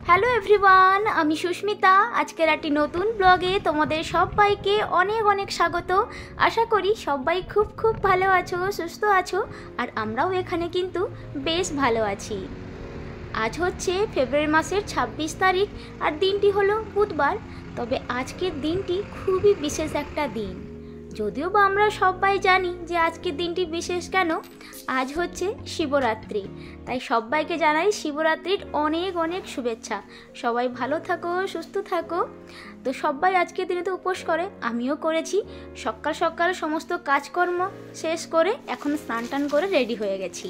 Hello everyone, আমি সুস্মিতা। আজকের একটি নতুন ব্লগে তোমাদের সবাইকে অনেক অনেক স্বাগত। আশা করি সবাই খুব খুব ভালো আছো, সুস্থ আছো, আর আমরাও এখানে কিন্তু বেশ ভালো আছি। আজ হচ্ছে ফেব্রুয়ারি মাসের 26 তারিখ আর দিনটি হলো বুধবার। তবে আজকের দিনটি খুবই বিশেষ একটা দিন। যদিও বা আমরা সবাই জানি যে আজকের দিনটি বিশেষ কেন। আজ হচ্ছে শিবরাত্রি, তাই সবাইকে জানাই শিবরাত্রির অনেক অনেক শুভেচ্ছা। সবাই ভালো থাকো, সুস্থ থাকো। তো সবাই আজকের দিনে তো উপোস করে, আমিও করেছি। সকাল সকাল সমস্ত কাজকর্ম শেষ করে এখন স্নান টান করে রেডি হয়ে গেছি।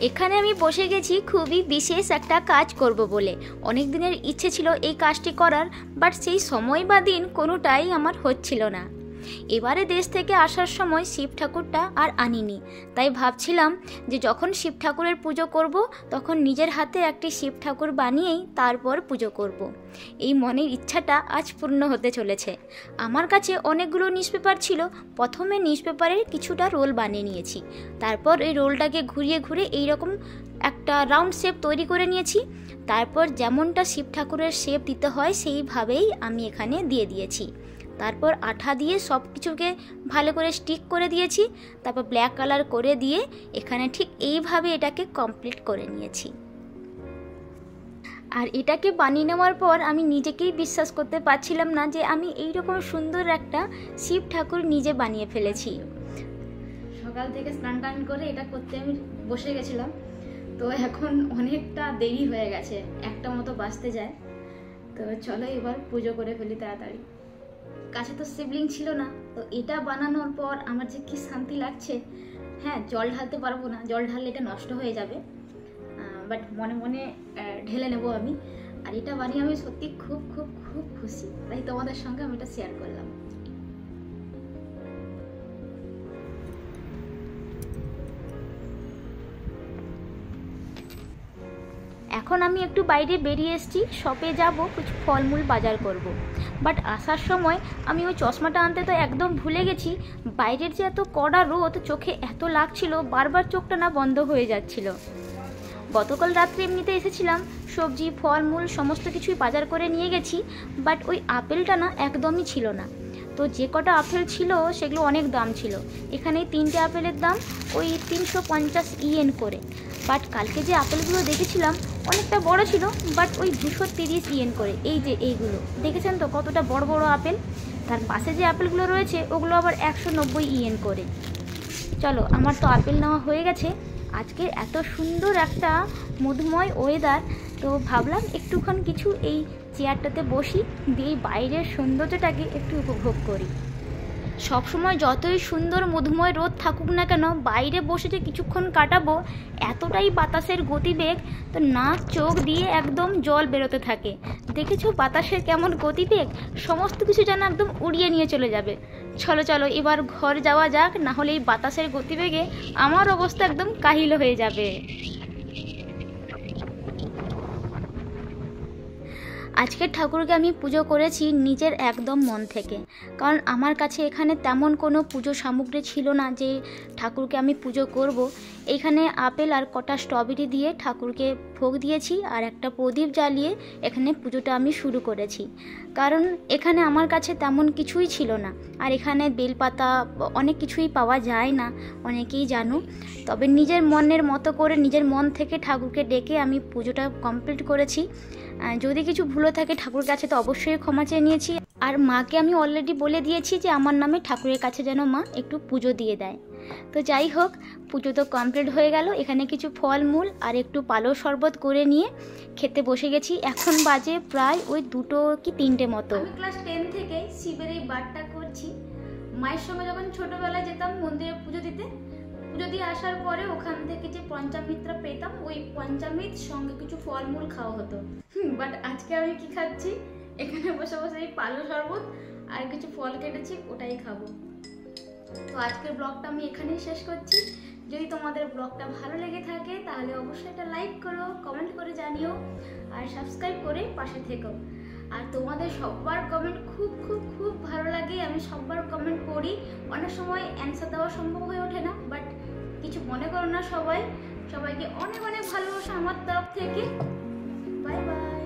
এখানে আমি বসে গেছি খুবই বিশেষ একটা কাজ করব বলে। অনেক দিনের ইচ্ছে ছিল এই কাজটি করার, বাট সেই সময় বা দিন কোনোটাই আমার হচ্ছিল না। এবারে দেশ থেকে আসার সময় শিব ঠাকুরটা আর আনিনি, তাই ভাবছিলাম যে যখন শিব ঠাকুরের পুজো করব তখন নিজের হাতে একটি শিব ঠাকুর বানিয়েই তারপর পুজো করব। এই মনের ইচ্ছাটা আজ পূর্ণ হতে চলেছে। আমার কাছে অনেকগুলো নিউজপেপার ছিল। প্রথমে নিউজপেপারের কিছুটা রোল বানিয়ে নিয়েছি, তারপর এই রোলটাকে ঘুরিয়ে ঘুরে এইরকম একটা রাউন্ড শেপ তৈরি করে নিয়েছি। তারপর যেমনটা শিব ঠাকুরের শেপ দিতে হয় সেইভাবেই আমি এখানে দিয়ে দিয়েছি। তারপর আঠা দিয়ে সব কিছুকে ভালো করে স্টিক করে দিয়েছি। তারপর ব্ল্যাক কালার করে দিয়ে এখানে ঠিক এইভাবে এটাকে কমপ্লিট করে নিয়েছি। আর এটাকে বানিয়ে নেওয়ার পর আমি নিজেকেই বিশ্বাস করতে পারছিলাম না যে আমি এইরকম সুন্দর একটা শিব ঠাকুর নিজে বানিয়ে ফেলেছি। সকাল থেকে স্নান টান করে এটা করতে আমি বসে গেছিলাম। তো এখন অনেকটা দেরি হয়ে গেছে, 1টা মতো বাজতে যায়। তো চলো এবার পুজো করে ফেলি তাড়াতাড়ি। কাছে তো শিবলিঙ্গ ছিল না, তো এটা বানানোর পর আমার যে কি শান্তি লাগছে। হ্যাঁ, জল ঢালতে পারবো না, জল ঢাললে এটা নষ্ট হয়ে যাবে, বাট মনে মনে ঢেলে নেব আমি। আর এটা বানিয়ে আমি সত্যি খুব খুব খুব খুশি, তাই তোমাদের সঙ্গে আমি এটা শেয়ার করলাম। এখন আমি একটু বাইরে বেরিয়ে এসেছি, শপে যাব, কিছু ফলমূল বাজার করব। বাট আসার সময় আমি ওই চশমাটা আনতে তো একদম ভুলে গেছি। বাইরের যে এত কড়া রোদ, চোখে এত লাগছিল, বারবার চোখটা না বন্ধ হয়ে যাচ্ছিল। গতকাল রাত্রে এমনিতে এসেছিলাম, সবজি ফলমূল সমস্ত কিছুই বাজার করে নিয়ে গেছি, বাট ওই আপেলটা না একদমই ছিল না। তো যে কটা আপেল ছিল সেগুলো অনেক দাম ছিল। এখানে 3টে আপেলের দাম ওই 350 ইয়েন করে। বাট কালকে যে আপেলগুলো দেখেছিলাম অনেকটা বড় ছিল, বাট ওই 230 ইয়েন করে। এই যে এইগুলো দেখেছেন তো কতটা বড় বড় আপেল। তার পাশে যে আপেলগুলো রয়েছে ওগুলো আবার 190 ইয়েন করে। চলো, আমার তো আপেল নেওয়া হয়ে গেছে। আজকে এত সুন্দর একটা মধুময় ওয়েদার, তো ভাবলাম একটুক্ষণ কিছু এই চেয়ারটাতে বসি, দিয়ে বাইরের সৌন্দর্যটাকে একটু উপভোগ করি। সবসময় যতই সুন্দর মধুময় রোদ থাকুক না কেন, বাইরে বসে যে কিছুক্ষণ কাটাবো, এতটাই বাতাসের গতিবেগ, তো নাক চোখ দিয়ে একদম জল বেরোতে থাকে। দেখেছো বাতাসের কেমন গতিবেগ, সমস্ত কিছু যেন একদম উড়িয়ে নিয়ে চলে যাবে। চলো চলো এবার ঘর যাওয়া যাক, না হলে এই বাতাসের গতিবেগে আমার অবস্থা একদম কাহিল হয়ে যাবে। আজকের ঠাকুরকে আমি পুজো করেছি নিজের একদম মন থেকে, কারণ আমার কাছে এখানে তেমন কোনো পুজো সামগ্রী ছিল না যে ঠাকুরকে আমি পুজো করব। এখানে আপেল আর কটা স্ট্রবেরি দিয়ে ঠাকুরকে ভোগ দিয়েছি, আর একটা প্রদীপ জ্বালিয়ে এখানে পুজোটা আমি শুরু করেছি। কারণ এখানে আমার কাছে তেমন কিছুই ছিল না, আর এখানে বেলপাতা অনেক কিছুই পাওয়া যায় না, অনেকেই জানো। তবে নিজের মনের মতো করে নিজের মন থেকে ঠাকুরকে ডেকে আমি পুজোটা কমপ্লিট করেছি। যদি কিছু ভুল থাকে ঠাকুরের কাছে তো অবশ্যই ক্ষমা চেয়ে নিয়েছি। আর মাকে আমি অলরেডি বলে দিয়েছি যে আমার নামে ঠাকুরের কাছে যেন মা একটু পুজো দিয়ে দেয়। তো যাই হোক, পুজো তো কমপ্লিট হয়ে গেল। এখানে কিছু ফলমূল আর একটু পালো শরবত করে নিয়ে খেতে বসে গেছি। এখন বাজে প্রায় ওই 2টো কি 3টে মতো। আমি ক্লাস 10 থেকে শিবের এই বারটা করছি। মায়ের সঙ্গে যখন ছোটবেলায় যেতাম মন্দিরে পুজো দিতে, পুজো দিয়ে আসার পরে ওখান থেকে যে পঞ্চামৃতটা পেতাম, ওই পঞ্চামৃত সঙ্গে কিছু ফলমূল খাওয়া হতো। বাট আজকে আমি কি খাচ্ছি, এখানে বসে বসে এই পালো শরবত আর কিছু ফল কেটেছি, ওটাই খাবো। তো আজকের ব্লগটা আমি এখানেই শেষ করছি। যদি তোমাদের ব্লগটা ভালো লেগে থাকে তাহলে অবশ্যই একটা লাইক করো, কমেন্ট করে জানিও, আর সাবস্ক্রাইব করে পাশে থেকো। আর তোমাদের সবার কমেন্ট খুব খুব খুব ভালো লাগে, আমি সবার কমেন্ট পড়ি। অনেক সময় অ্যান্সার দেওয়া সম্ভব হয়ে ওঠে না, বাট কিছু মনে করো না। সবাইকে অনেক অনেক ভালোবাসা আমার তরফ থেকে। Bye bye.